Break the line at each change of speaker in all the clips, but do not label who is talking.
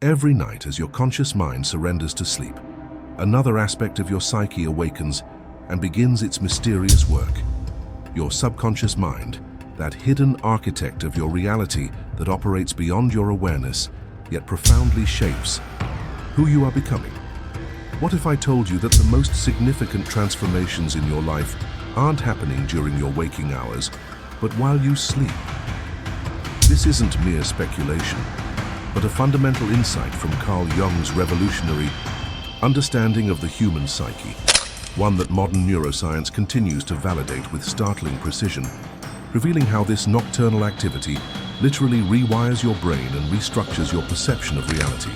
Every night as your conscious mind surrenders to sleep, another aspect of your psyche awakens and begins its mysterious work. Your subconscious mind, that hidden architect of your reality that operates beyond your awareness, yet profoundly shapes who you are becoming. What if I told you that the most significant transformations in your life aren't happening during your waking hours, but while you sleep? This isn't mere speculation, but a fundamental insight from Carl Jung's revolutionary understanding of the human psyche, one that modern neuroscience continues to validate with startling precision, revealing how this nocturnal activity literally rewires your brain and restructures your perception of reality.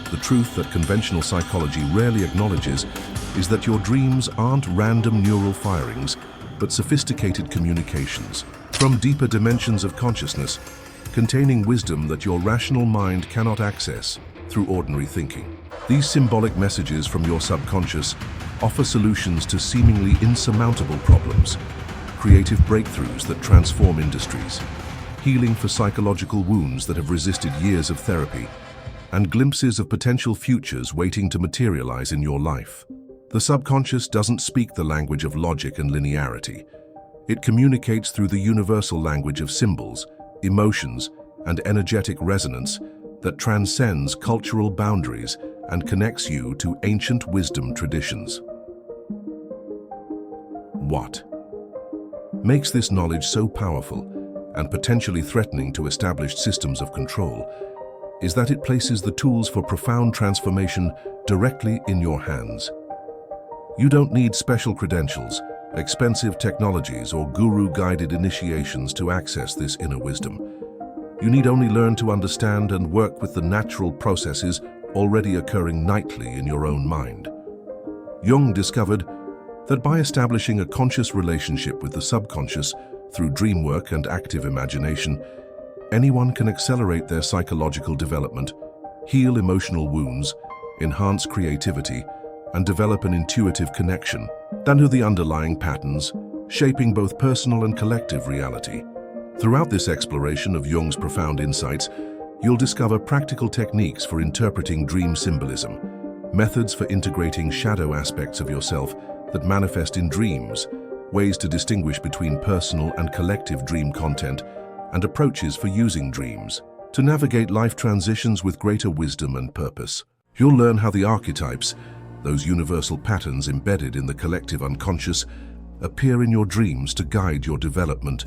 The truth that conventional psychology rarely acknowledges is that your dreams aren't random neural firings, but sophisticated communications from deeper dimensions of consciousness, containing wisdom that your rational mind cannot access through ordinary thinking. These symbolic messages from your subconscious offer solutions to seemingly insurmountable problems, creative breakthroughs that transform industries, healing for psychological wounds that have resisted years of therapy, and glimpses of potential futures waiting to materialize in your life. The subconscious doesn't speak the language of logic and linearity. It communicates through the universal language of symbols, emotions, and energetic resonance that transcends cultural boundaries and connects you to ancient wisdom traditions. What makes this knowledge so powerful and potentially threatening to established systems of control is that it places the tools for profound transformation directly in your hands. You don't need special credentials, expensive technologies, or guru-guided initiations to access this inner wisdom. You need only learn to understand and work with the natural processes already occurring nightly in your own mind. Jung discovered that by establishing a conscious relationship with the subconscious through dream work and active imagination, anyone can accelerate their psychological development, heal emotional wounds, enhance creativity, and develop an intuitive connection to the underlying patterns, shaping both personal and collective reality. Throughout this exploration of Jung's profound insights, you'll discover practical techniques for interpreting dream symbolism, methods for integrating shadow aspects of yourself that manifest in dreams, ways to distinguish between personal and collective dream content, and approaches for using dreams to navigate life transitions with greater wisdom and purpose. You'll learn how the archetypes, those universal patterns embedded in the collective unconscious, appear in your dreams to guide your development,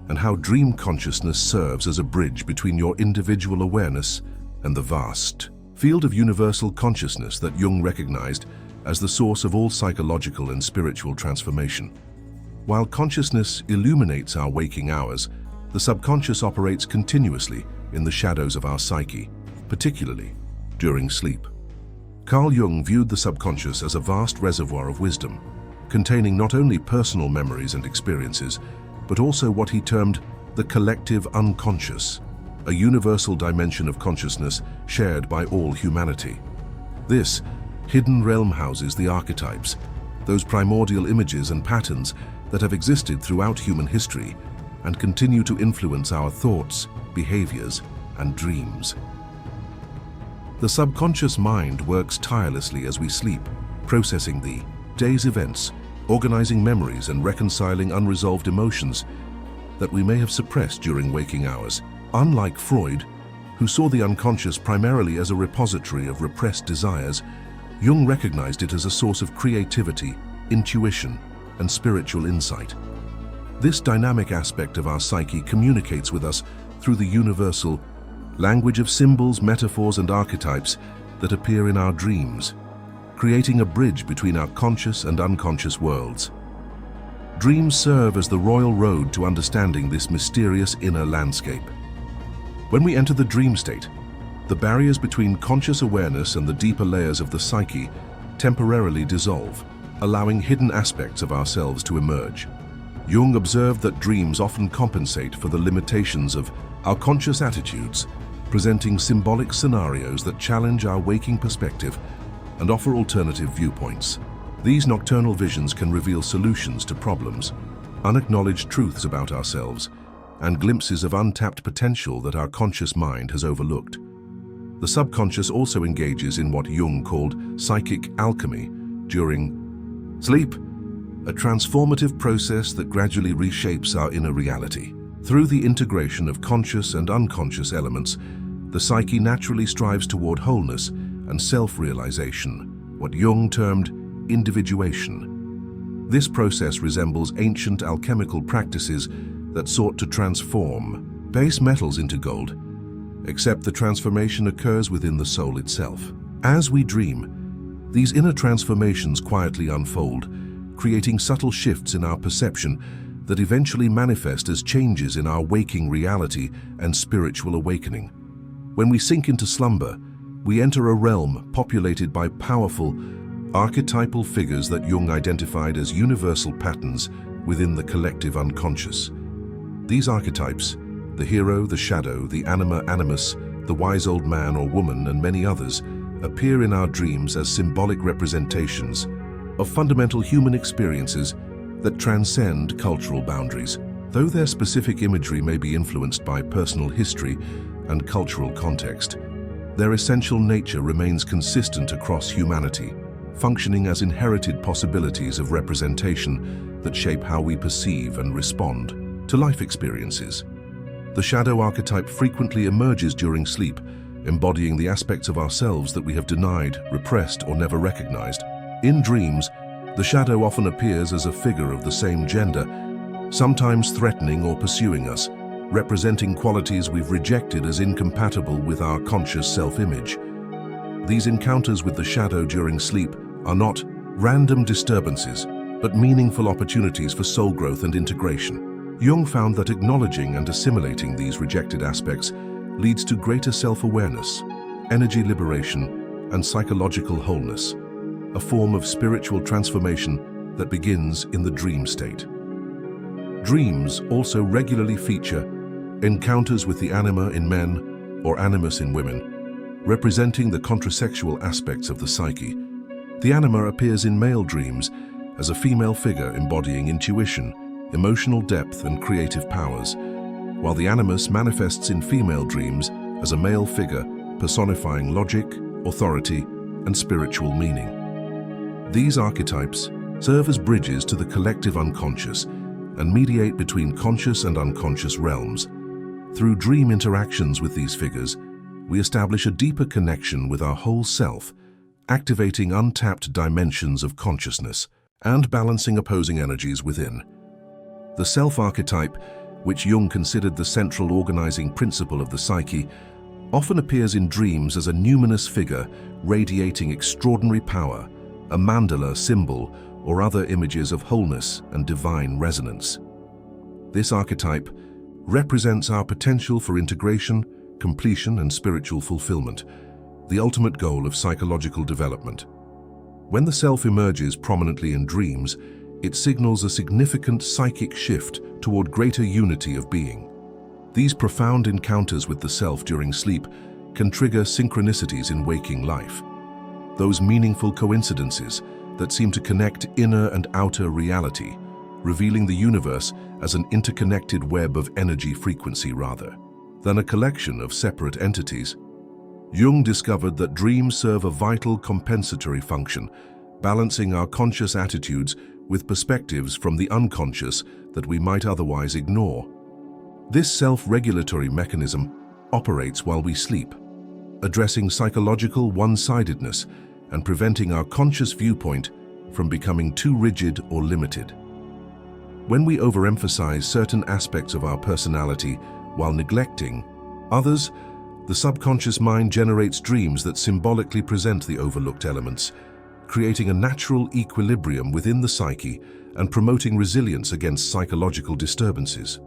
and how dream consciousness serves as a bridge between your individual awareness and the vast field of universal consciousness that Jung recognized as the source of all psychological and spiritual transformation. While consciousness illuminates our waking hours, the subconscious operates continuously in the shadows of our psyche, particularly during sleep. Carl Jung viewed the subconscious as a vast reservoir of wisdom, containing not only personal memories and experiences, but also what he termed the collective unconscious, a universal dimension of consciousness shared by all humanity. This hidden realm houses the archetypes, those primordial images and patterns that have existed throughout human history and continue to influence our thoughts, behaviors, and dreams. The subconscious mind works tirelessly as we sleep, processing the day's events, organizing memories, and reconciling unresolved emotions that we may have suppressed during waking hours. Unlike Freud, who saw the unconscious primarily as a repository of repressed desires, Jung recognized it as a source of creativity, intuition, and spiritual insight. This dynamic aspect of our psyche communicates with us through the universal language of symbols, metaphors, and archetypes that appear in our dreams, creating a bridge between our conscious and unconscious worlds. Dreams serve as the royal road to understanding this mysterious inner landscape. When we enter the dream state, the barriers between conscious awareness and the deeper layers of the psyche temporarily dissolve, allowing hidden aspects of ourselves to emerge. Jung observed that dreams often compensate for the limitations of our conscious attitudes, presenting symbolic scenarios that challenge our waking perspective and offer alternative viewpoints. These nocturnal visions can reveal solutions to problems, unacknowledged truths about ourselves, and glimpses of untapped potential that our conscious mind has overlooked. The subconscious also engages in what Jung called psychic alchemy during sleep, a transformative process that gradually reshapes our inner reality. Through the integration of conscious and unconscious elements, the psyche naturally strives toward wholeness and self-realization, what Jung termed individuation. This process resembles ancient alchemical practices that sought to transform base metals into gold, except the transformation occurs within the soul itself. As we dream, these inner transformations quietly unfold, creating subtle shifts in our perception that eventually manifest as changes in our waking reality and spiritual awakening. When we sink into slumber, we enter a realm populated by powerful, archetypal figures that Jung identified as universal patterns within the collective unconscious. These archetypes, the hero, the shadow, the anima, animus, the wise old man or woman, and many others, appear in our dreams as symbolic representations of fundamental human experiences that transcend cultural boundaries. Though their specific imagery may be influenced by personal history and cultural context, their essential nature remains consistent across humanity, functioning as inherited possibilities of representation that shape how we perceive and respond to life experiences. The shadow archetype frequently emerges during sleep, embodying the aspects of ourselves that we have denied, repressed, or never recognized. In dreams, the shadow often appears as a figure of the same gender, sometimes threatening or pursuing us, representing qualities we've rejected as incompatible with our conscious self-image. These encounters with the shadow during sleep are not random disturbances, but meaningful opportunities for soul growth and integration. Jung found that acknowledging and assimilating these rejected aspects leads to greater self-awareness, energy liberation, and psychological wholeness, a form of spiritual transformation that begins in the dream state. Dreams also regularly feature encounters with the anima in men or animus in women, representing the contrasexual aspects of the psyche. The anima appears in male dreams as a female figure embodying intuition, emotional depth, and creative powers, while the animus manifests in female dreams as a male figure personifying logic, authority, and spiritual meaning. These archetypes serve as bridges to the collective unconscious and mediate between conscious and unconscious realms. Through dream interactions with these figures, we establish a deeper connection with our whole self, activating untapped dimensions of consciousness and balancing opposing energies within. The self-archetype, which Jung considered the central organizing principle of the psyche, often appears in dreams as a numinous figure radiating extraordinary power, a mandala symbol, or other images of wholeness and divine resonance. This archetype represents our potential for integration, completion, and spiritual fulfillment, the ultimate goal of psychological development. When the self emerges prominently in dreams, it signals a significant psychic shift toward greater unity of being. These profound encounters with the self during sleep can trigger synchronicities in waking life, those meaningful coincidences that seem to connect inner and outer reality, revealing the universe as an interconnected web of energy frequency rather than a collection of separate entities. Jung discovered that dreams serve a vital compensatory function, balancing our conscious attitudes with perspectives from the unconscious that we might otherwise ignore. This self-regulatory mechanism operates while we sleep, addressing psychological one-sidedness and preventing our conscious viewpoint from becoming too rigid or limited. When we overemphasize certain aspects of our personality while neglecting others, the subconscious mind generates dreams that symbolically present the overlooked elements, creating a natural equilibrium within the psyche and promoting resilience against psychological disturbances.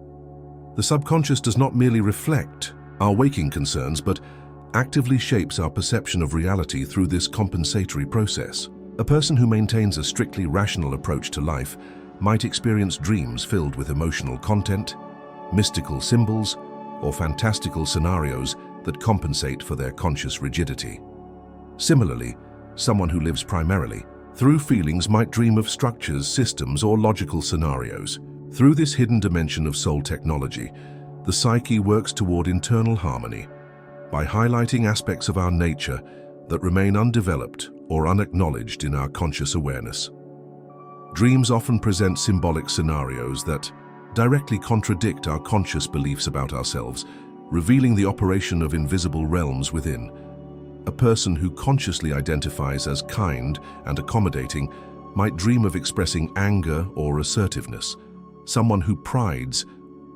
The subconscious does not merely reflect our waking concerns, but actively shapes our perception of reality through this compensatory process. A person who maintains a strictly rational approach to life might experience dreams filled with emotional content, mystical symbols, or fantastical scenarios that compensate for their conscious rigidity. Similarly, someone who lives primarily through feelings might dream of structures, systems, or logical scenarios. Through this hidden dimension of soul technology, the psyche works toward internal harmony, by highlighting aspects of our nature that remain undeveloped or unacknowledged in our conscious awareness. Dreams often present symbolic scenarios that directly contradict our conscious beliefs about ourselves, revealing the operation of invisible realms within. A person who consciously identifies as kind and accommodating might dream of expressing anger or assertiveness. Someone who prides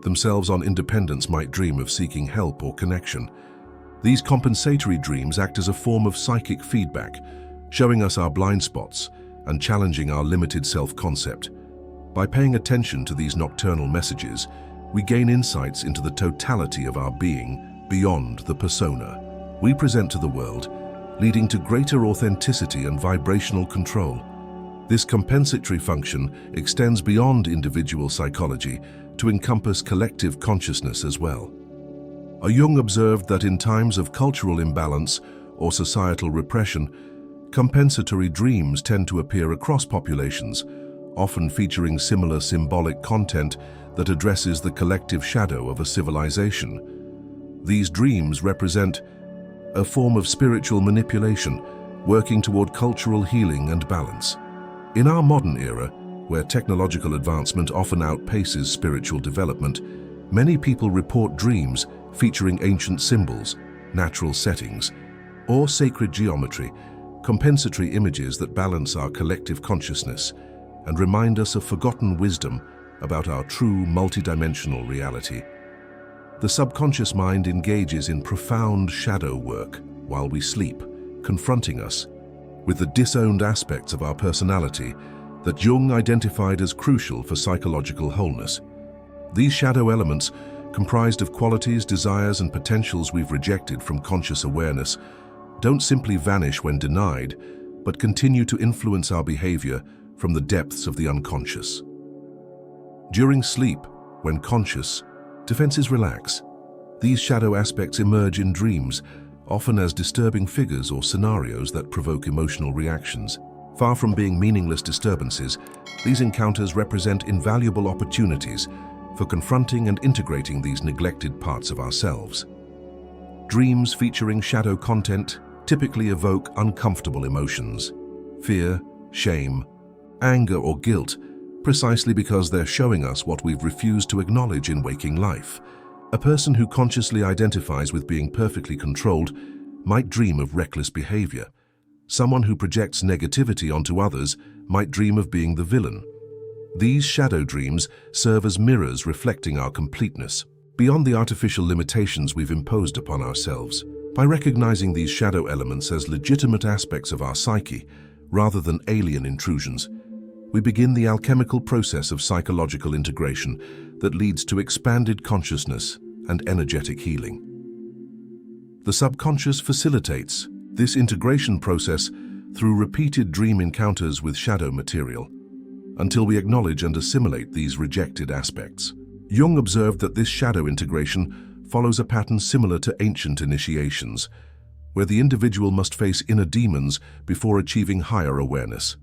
themselves on independence might dream of seeking help or connection. These compensatory dreams act as a form of psychic feedback, showing us our blind spots and challenging our limited self-concept. By paying attention to these nocturnal messages, we gain insights into the totality of our being beyond the persona we present to the world, leading to greater authenticity and vibrational control. This compensatory function extends beyond individual psychology to encompass collective consciousness as well. Jung observed that in times of cultural imbalance or societal repression, compensatory dreams tend to appear across populations, often featuring similar symbolic content that addresses the collective shadow of a civilization. These dreams represent a form of spiritual manipulation, working toward cultural healing and balance. In our modern era, where technological advancement often outpaces spiritual development, many people report dreams featuring ancient symbols, natural settings, or sacred geometry, compensatory images that balance our collective consciousness and remind us of forgotten wisdom about our true multidimensional reality. The subconscious mind engages in profound shadow work while we sleep, confronting us with the disowned aspects of our personality that Jung identified as crucial for psychological wholeness. These shadow elements, comprised of qualities, desires, and potentials we've rejected from conscious awareness, don't simply vanish when denied, but continue to influence our behavior from the depths of the unconscious. During sleep, when conscious, defenses relax. These shadow aspects emerge in dreams, often as disturbing figures or scenarios that provoke emotional reactions. Far from being meaningless disturbances, these encounters represent invaluable opportunities for confronting and integrating these neglected parts of ourselves. Dreams featuring shadow content typically evoke uncomfortable emotions, fear, shame, anger, or guilt, precisely because they're showing us what we've refused to acknowledge in waking life. A person who consciously identifies with being perfectly controlled might dream of reckless behavior. Someone who projects negativity onto others might dream of being the villain. These shadow dreams serve as mirrors reflecting our completeness, beyond the artificial limitations we've imposed upon ourselves. By recognizing these shadow elements as legitimate aspects of our psyche, rather than alien intrusions, we begin the alchemical process of psychological integration that leads to expanded consciousness and energetic healing. The subconscious facilitates this integration process through repeated dream encounters with shadow material, until we acknowledge and assimilate these rejected aspects. Jung observed that this shadow integration follows a pattern similar to ancient initiations, where the individual must face inner demons before achieving higher awareness.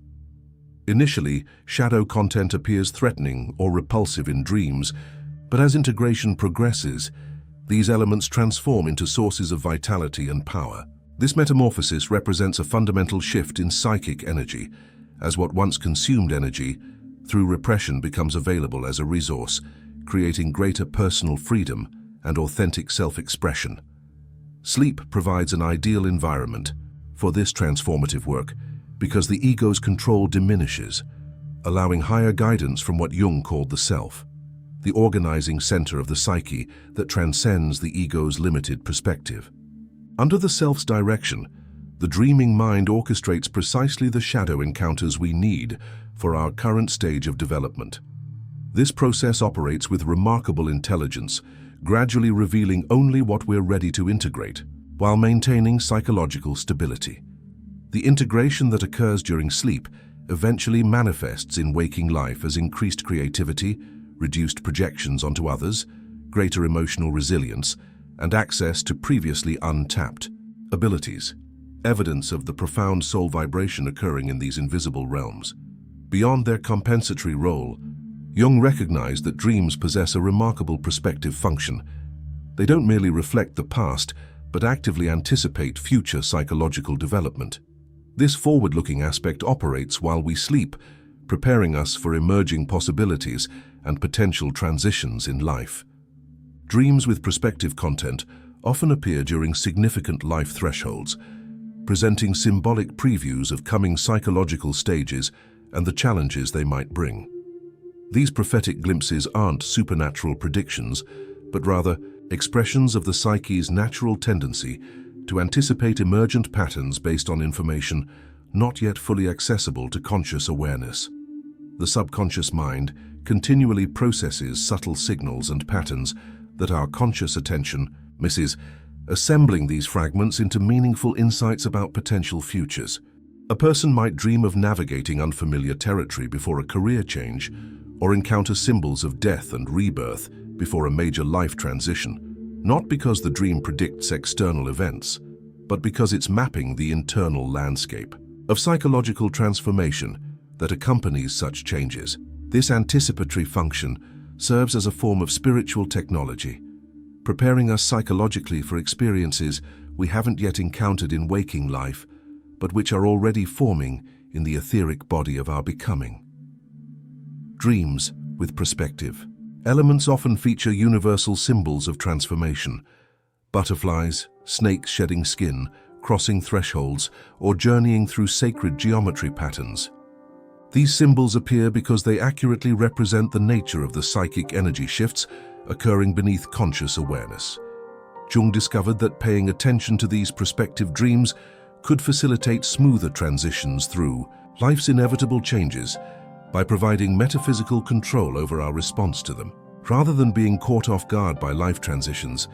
Initially, shadow content appears threatening or repulsive in dreams, but as integration progresses, these elements transform into sources of vitality and power. This metamorphosis represents a fundamental shift in psychic energy, as what once consumed energy, through repression, becomes available as a resource, creating greater personal freedom and authentic self-expression. Sleep provides an ideal environment for this transformative work, because the ego's control diminishes, allowing higher guidance from what Jung called the self, the organizing center of the psyche that transcends the ego's limited perspective. Under the self's direction, the dreaming mind orchestrates precisely the shadow encounters we need for our current stage of development. This process operates with remarkable intelligence, gradually revealing only what we're ready to integrate, while maintaining psychological stability. The integration that occurs during sleep eventually manifests in waking life as increased creativity, reduced projections onto others, greater emotional resilience, and access to previously untapped abilities, evidence of the profound soul vibration occurring in these invisible realms. Beyond their compensatory role, Jung recognized that dreams possess a remarkable prospective function. They don't merely reflect the past, but actively anticipate future psychological development. This forward-looking aspect operates while we sleep, preparing us for emerging possibilities and potential transitions in life. Dreams with prospective content often appear during significant life thresholds, presenting symbolic previews of coming psychological stages and the challenges they might bring. These prophetic glimpses aren't supernatural predictions, but rather expressions of the psyche's natural tendency to anticipate emergent patterns based on information not yet fully accessible to conscious awareness. The subconscious mind continually processes subtle signals and patterns that our conscious attention misses, assembling these fragments into meaningful insights about potential futures. A person might dream of navigating unfamiliar territory before a career change, or encounter symbols of death and rebirth before a major life transition, not because the dream predicts external events, but because it's mapping the internal landscape of psychological transformation that accompanies such changes. This anticipatory function serves as a form of spiritual technology, preparing us psychologically for experiences we haven't yet encountered in waking life, but which are already forming in the etheric body of our becoming. Dreams with perspective. Elements often feature universal symbols of transformation: butterflies, snakes shedding skin, crossing thresholds, or journeying through sacred geometry patterns. These symbols appear because they accurately represent the nature of the psychic energy shifts occurring beneath conscious awareness. Jung discovered that paying attention to these prospective dreams could facilitate smoother transitions through life's inevitable changes by providing metaphysical control over our response to them. Rather than being caught off guard by life transitions,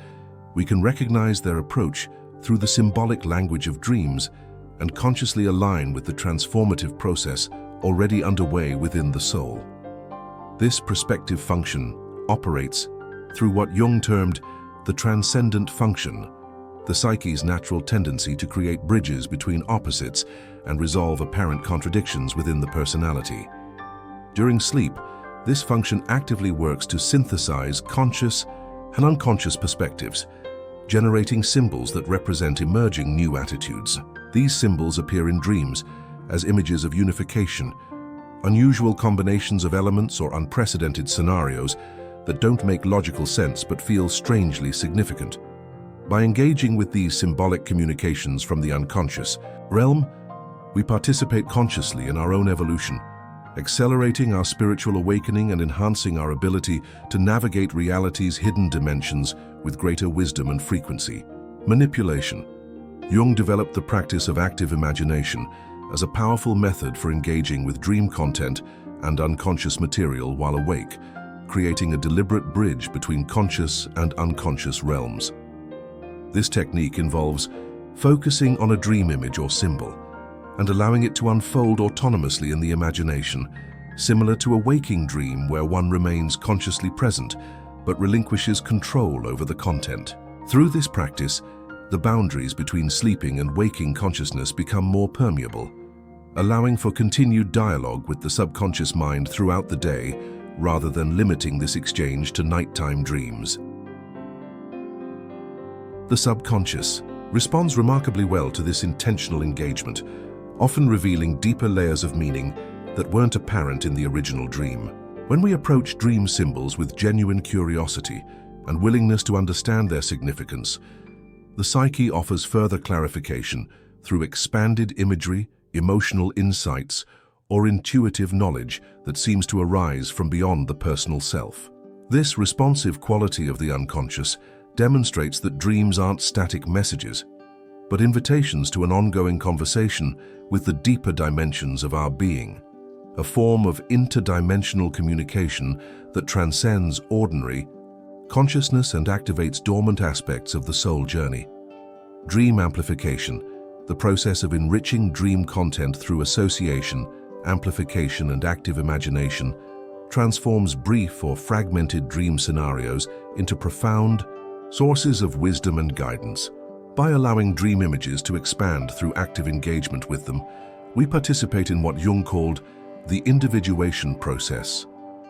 we can recognize their approach through the symbolic language of dreams and consciously align with the transformative process already underway within the soul. This perspective function operates through what Jung termed the transcendent function, the psyche's natural tendency to create bridges between opposites and resolve apparent contradictions within the personality. During sleep, this function actively works to synthesize conscious and unconscious perspectives, generating symbols that represent emerging new attitudes. These symbols appear in dreams as images of unification, unusual combinations of elements or unprecedented scenarios that don't make logical sense but feel strangely significant. By engaging with these symbolic communications from the unconscious realm, we participate consciously in our own evolution, accelerating our spiritual awakening and enhancing our ability to navigate reality's hidden dimensions with greater wisdom and frequency. Manipulation. Jung developed the practice of active imagination as a powerful method for engaging with dream content and unconscious material while awake, creating a deliberate bridge between conscious and unconscious realms. This technique involves focusing on a dream image or symbol and allowing it to unfold autonomously in the imagination, similar to a waking dream where one remains consciously present but relinquishes control over the content. Through this practice, the boundaries between sleeping and waking consciousness become more permeable, allowing for continued dialogue with the subconscious mind throughout the day rather than limiting this exchange to nighttime dreams. The subconscious responds remarkably well to this intentional engagement, often revealing deeper layers of meaning that weren't apparent in the original dream. When we approach dream symbols with genuine curiosity and willingness to understand their significance, the psyche offers further clarification through expanded imagery, emotional insights, or intuitive knowledge that seems to arise from beyond the personal self. This responsive quality of the unconscious demonstrates that dreams aren't static messages, but invitations to an ongoing conversation with the deeper dimensions of our being, a form of interdimensional communication that transcends ordinary consciousness and activates dormant aspects of the soul journey. Dream amplification, the process of enriching dream content through association, amplification, and active imagination, transforms brief or fragmented dream scenarios into profound sources of wisdom and guidance. By allowing dream images to expand through active engagement with them, we participate in what Jung called the individuation process,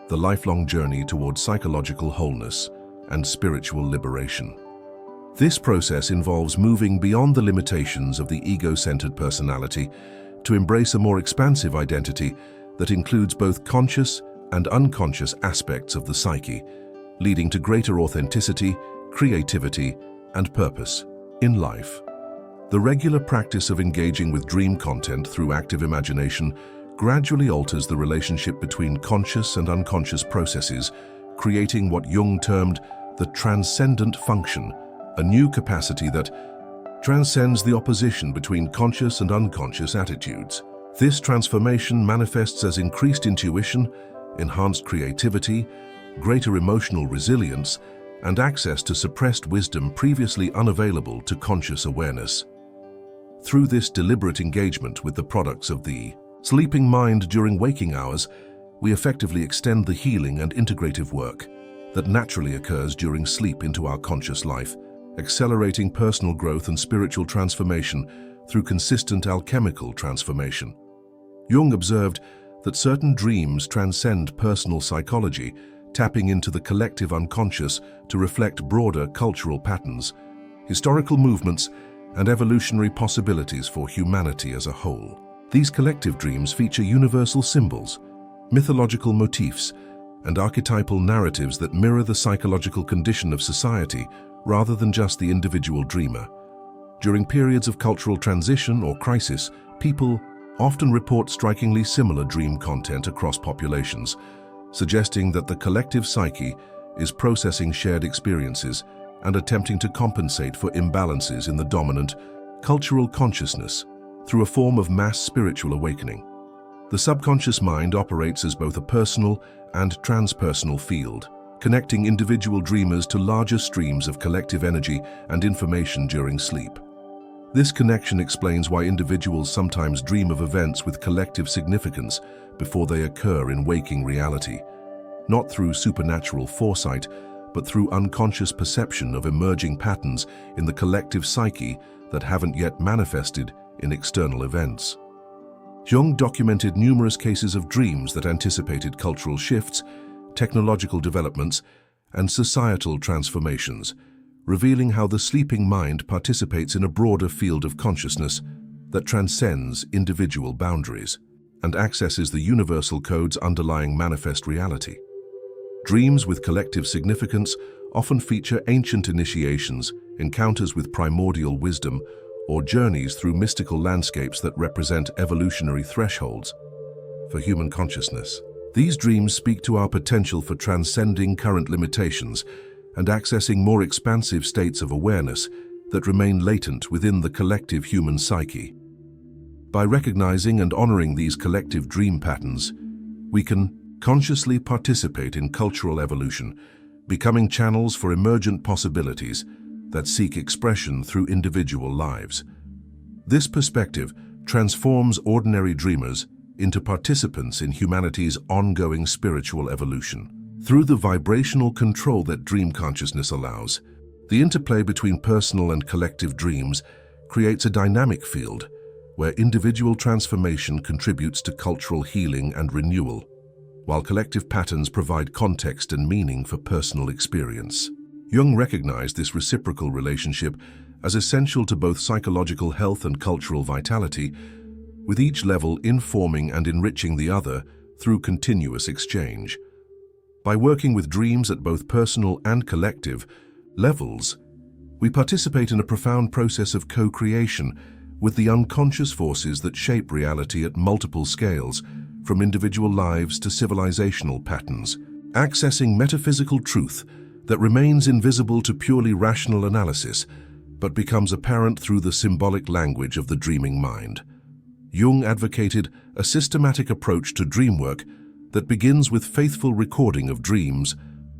the lifelong journey towards psychological wholeness and spiritual liberation. This process involves moving beyond the limitations of the ego-centered personality to embrace a more expansive identity that includes both conscious and unconscious aspects of the psyche, leading to greater authenticity, creativity, and purpose in life. The regular practice of engaging with dream content through active imagination gradually alters the relationship between conscious and unconscious processes, creating what Jung termed the transcendent function, a new capacity that transcends the opposition between conscious and unconscious attitudes. This transformation manifests as increased intuition, enhanced creativity, greater emotional resilience, and access to suppressed wisdom previously unavailable to conscious awareness. Through this deliberate engagement with the products of the sleeping mind during waking hours, we effectively extend the healing and integrative work that naturally occurs during sleep into our conscious life, accelerating personal growth and spiritual transformation through consistent alchemical transformation. Jung observed that certain dreams transcend personal psychology, tapping into the collective unconscious to reflect broader cultural patterns, historical movements, and evolutionary possibilities for humanity as a whole. These collective dreams feature universal symbols, mythological motifs, and archetypal narratives that mirror the psychological condition of society rather than just the individual dreamer. During periods of cultural transition or crisis, people often report strikingly similar dream content across populations, suggesting that the collective psyche is processing shared experiences and attempting to compensate for imbalances in the dominant cultural consciousness through a form of mass spiritual awakening. The subconscious mind operates as both a personal and transpersonal field, connecting individual dreamers to larger streams of collective energy and information during sleep. This connection explains why individuals sometimes dream of events with collective significance before they occur in waking reality, not through supernatural foresight, but through unconscious perception of emerging patterns in the collective psyche that haven't yet manifested in external events. Jung documented numerous cases of dreams that anticipated cultural shifts, technological developments, and societal transformations, revealing how the sleeping mind participates in a broader field of consciousness that transcends individual boundaries and accesses the universal codes underlying manifest reality. Dreams with collective significance often feature ancient initiations, encounters with primordial wisdom, or journeys through mystical landscapes that represent evolutionary thresholds for human consciousness. These dreams speak to our potential for transcending current limitations and accessing more expansive states of awareness that remain latent within the collective human psyche. By recognizing and honoring these collective dream patterns, we can consciously participate in cultural evolution, becoming channels for emergent possibilities that seek expression through individual lives. This perspective transforms ordinary dreamers into participants in humanity's ongoing spiritual evolution. Through the vibrational control that dream consciousness allows, the interplay between personal and collective dreams creates a dynamic field where individual transformation contributes to cultural healing and renewal, while collective patterns provide context and meaning for personal experience. Jung recognized this reciprocal relationship as essential to both psychological health and cultural vitality, with each level informing and enriching the other through continuous exchange. By working with dreams at both personal and collective levels, we participate in a profound process of co-creation with the unconscious forces that shape reality at multiple scales, from individual lives to civilizational patterns, accessing metaphysical truth that remains invisible to purely rational analysis, but becomes apparent through the symbolic language of the dreaming mind. Jung advocated a systematic approach to dream work that begins with faithful recording of dreams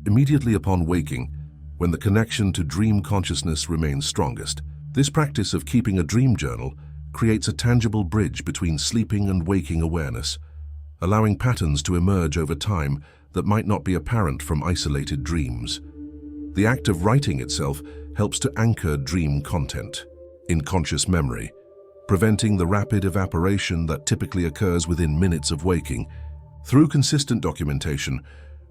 immediately upon waking, when the connection to dream consciousness remains strongest. This practice of keeping a dream journal creates a tangible bridge between sleeping and waking awareness, allowing patterns to emerge over time that might not be apparent from isolated dreams. The act of writing itself helps to anchor dream content in conscious memory, preventing the rapid evaporation that typically occurs within minutes of waking. Through consistent documentation,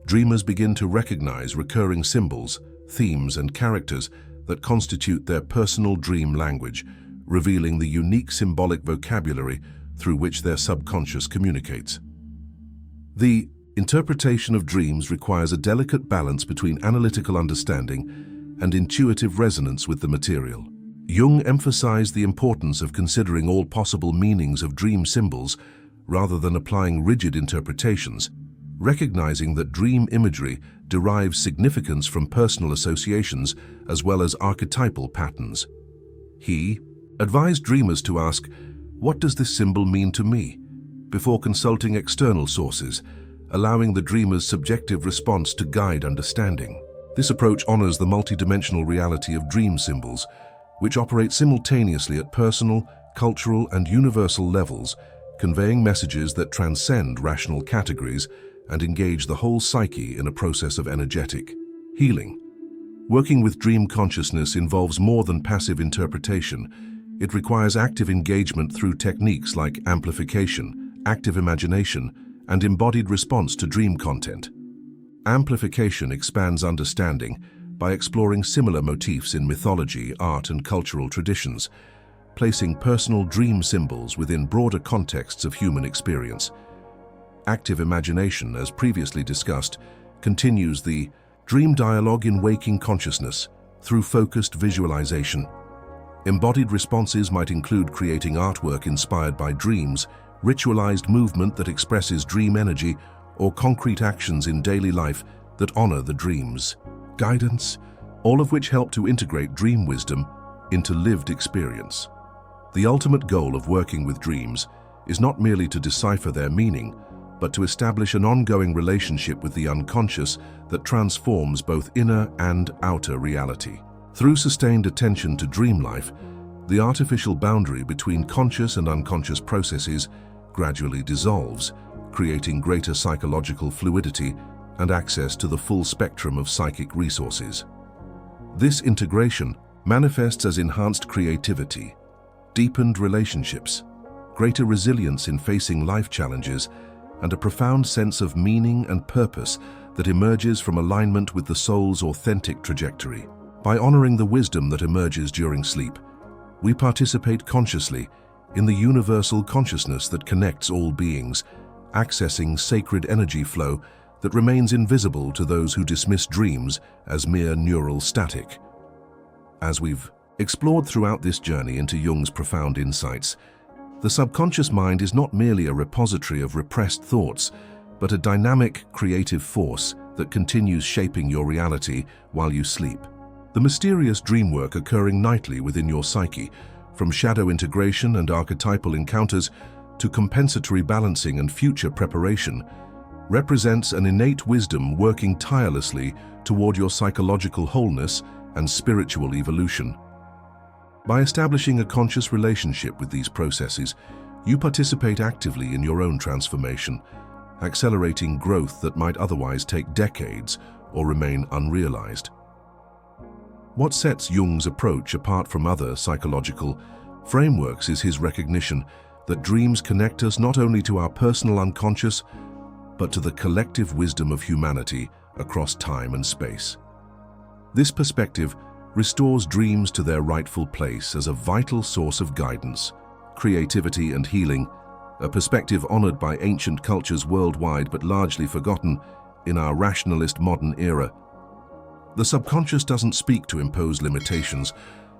dreamers begin to recognize recurring symbols, themes, and characters that constitute their personal dream language, revealing the unique symbolic vocabulary through which their subconscious communicates. The interpretation of dreams requires a delicate balance between analytical understanding and intuitive resonance with the material. Jung emphasized the importance of considering all possible meanings of dream symbols rather than applying rigid interpretations, recognizing that dream imagery derives significance from personal associations as well as archetypal patterns. He advised dreamers to ask, "What does this symbol mean to me?" before consulting external sources, allowing the dreamer's subjective response to guide understanding. This approach honors the multidimensional reality of dream symbols, which operate simultaneously at personal, cultural, and universal levels, conveying messages that transcend rational categories and engage the whole psyche in a process of energetic healing. Working with dream consciousness involves more than passive interpretation. It requires active engagement through techniques like amplification, active imagination, and embodied response to dream content. Amplification expands understanding by exploring similar motifs in mythology, art, and cultural traditions, placing personal dream symbols within broader contexts of human experience. Active imagination, as previously discussed, continues the dream dialogue in waking consciousness through focused visualization. Embodied responses might include creating artwork inspired by dreams, ritualized movement that expresses dream energy, or concrete actions in daily life that honor the dreams. Guidance, all of which help to integrate dream wisdom into lived experience. The ultimate goal of working with dreams is not merely to decipher their meaning, but to establish an ongoing relationship with the unconscious that transforms both inner and outer reality. Through sustained attention to dream life, the artificial boundary between conscious and unconscious processes gradually dissolves, creating greater psychological fluidity and access to the full spectrum of psychic resources. This integration manifests as enhanced creativity, deepened relationships, greater resilience in facing life challenges, and a profound sense of meaning and purpose that emerges from alignment with the soul's authentic trajectory. By honoring the wisdom that emerges during sleep, we participate consciously in the universal consciousness that connects all beings, accessing sacred energy flow that remains invisible to those who dismiss dreams as mere neural static. As we've explored throughout this journey into Jung's profound insights, the subconscious mind is not merely a repository of repressed thoughts, but a dynamic, creative force that continues shaping your reality while you sleep. The mysterious dream work occurring nightly within your psyche, from shadow integration and archetypal encounters to compensatory balancing and future preparation, represents an innate wisdom working tirelessly toward your psychological wholeness and spiritual evolution. By establishing a conscious relationship with these processes, you participate actively in your own transformation, accelerating growth that might otherwise take decades or remain unrealized. What sets Jung's approach apart from other psychological frameworks is his recognition that dreams connect us not only to our personal unconscious, but to the collective wisdom of humanity across time and space. This perspective restores dreams to their rightful place as a vital source of guidance, creativity, and healing, a perspective honored by ancient cultures worldwide but largely forgotten in our rationalist modern era. The subconscious doesn't speak to impose limitations,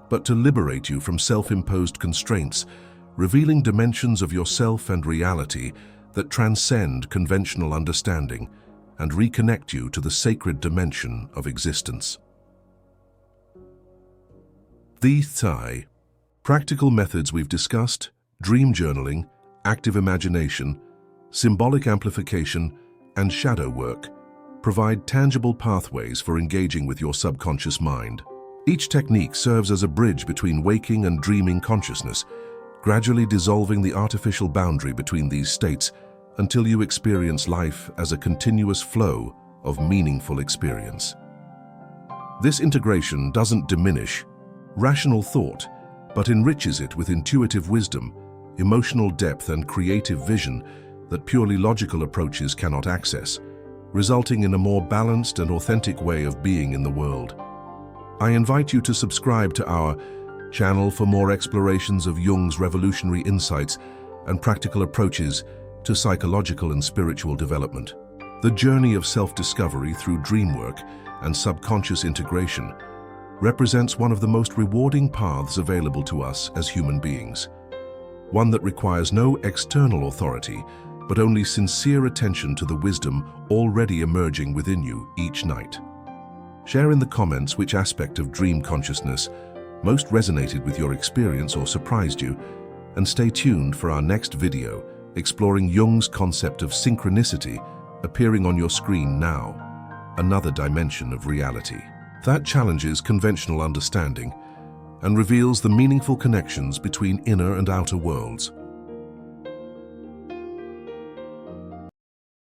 but to liberate you from self-imposed constraints, revealing dimensions of yourself and reality that transcend conventional understanding and reconnect you to the sacred dimension of existence. The practical methods we've discussed, dream journaling, active imagination, symbolic amplification, and shadow work, provide tangible pathways for engaging with your subconscious mind. Each technique serves as a bridge between waking and dreaming consciousness, gradually dissolving the artificial boundary between these states until you experience life as a continuous flow of meaningful experience. This integration doesn't diminish rational thought, but enriches it with intuitive wisdom, emotional depth, and creative vision that purely logical approaches cannot access, resulting in a more balanced and authentic way of being in the world. I invite you to subscribe to our channel for more explorations of Jung's revolutionary insights and practical approaches to psychological and spiritual development. The journey of self-discovery through dream work and subconscious integration represents one of the most rewarding paths available to us as human beings. One that requires no external authority, but only sincere attention to the wisdom already emerging within you each night. Share in the comments which aspect of dream consciousness most resonated with your experience or surprised you, and stay tuned for our next video exploring Jung's concept of synchronicity appearing on your screen now, another dimension of reality that challenges conventional understanding and reveals the meaningful connections between inner and outer worlds.